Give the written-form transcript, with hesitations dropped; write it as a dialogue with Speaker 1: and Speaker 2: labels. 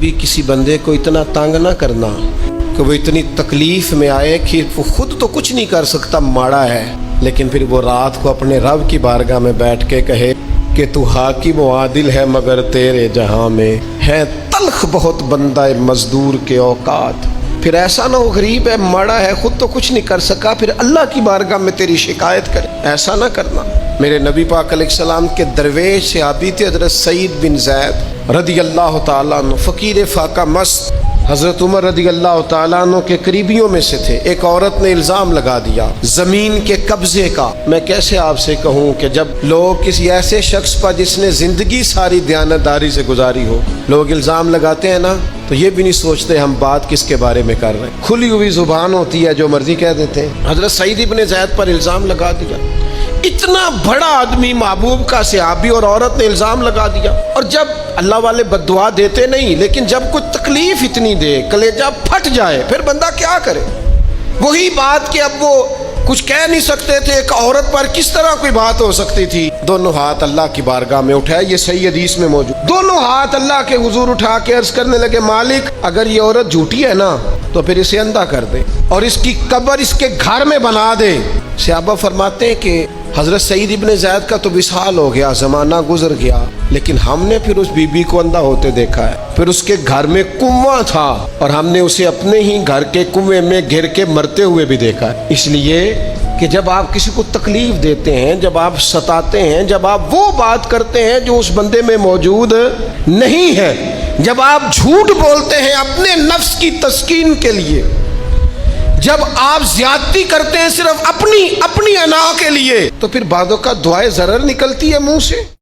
Speaker 1: कभी किसी बंदे को इतना तंग ना करना कि वो इतनी तकलीफ में आए कि वो खुद तो कुछ नहीं कर सकता, माड़ा है, लेकिन फिर वो रात को अपने रब की बारगाह में बैठ के कहे कि तू हाकिम व आदिल है मगर तेरे जहां में है तल्ख बहुत बंदा मजदूर के औकात। फिर ऐसा ना हो गरीब है, माड़ा है, खुद तो कुछ नहीं कर सका, फिर अल्लाह की बारगाह में तेरी शिकायत करे। ऐसा ना करना। मेरे नबी पाक अलैहिस्सलाम के दरवेश सहाबी थे हज़रत सईद बिन ज़ैद रदी अल्लाह ताला अन्हु, फ़कीर फाका मस्त, हज़रत उमर रदी अल्लाह ताला अन्हु के करीबियों में से थे। एक औरत ने इल्ज़ाम लगा दिया ज़मीन के कब्ज़े का। मैं कैसे आपसे कहूँ कि जब लोग किसी ऐसे शख्स पर जिसने ज़िंदगी सारी दयानतदारी से गुजारी हो, लोग इल्ज़ाम लगाते हैं ना, तो ये भी नहीं सोचते हम बात किसके बारे में कर रहे हैं। खुली हुई ज़ुबान होती है, जो मर्जी कह देते हैं। हज़रत सईद इब्न ज़ैद पर इल्ज़ाम लगा दिया। इतना बड़ा आदमी, महबूब का सहाबी, और औरत ने इल्ज़ाम लगा दिया। और जब अल्लाह वाले बद्दुआ देते नहीं, लेकिन जब कुछ तकलीफ इतनी दे, कलेजा फट जाए, फिर बंदा क्या करे। वही बात कि अब वो कुछ कह नहीं सकते थे, एक औरत पर किस तरह कोई बात हो सकती थी। दोनों हाथ अल्लाह की बारगाह में उठाए, ये सही हदीस में मौजूद। दोनों हाथ अल्लाह के हुजूर उठा के अर्ज करने लगे, मालिक अगर ये औरत झूठी है ना तो फिर इसे अंधा कर दे और इसकी कब्र इसके घर में बना दे। सहाबा फरमाते हैं कि हज़रत सईद इब्न ज़ैद का तो विसाल हो गया, ज़माना गुजर गया, लेकिन हमने फिर उस बीबी को अंधा होते देखा है। फिर उसके घर में कुआं था और हमने उसे अपने ही घर के कुएं में गिर के मरते हुए भी देखा है। इसलिए कि जब आप किसी को तकलीफ देते हैं, जब आप सताते हैं, जब आप वो बात करते हैं जो उस बंदे में मौजूद नहीं है, जब आप झूठ बोलते हैं अपने नफ्स की तस्कीन के लिए, जब आप ज्यादती करते हैं सिर्फ अपनी अना के लिए, तो फिर बादों का दुआए ज़रर निकलती है मुंह से।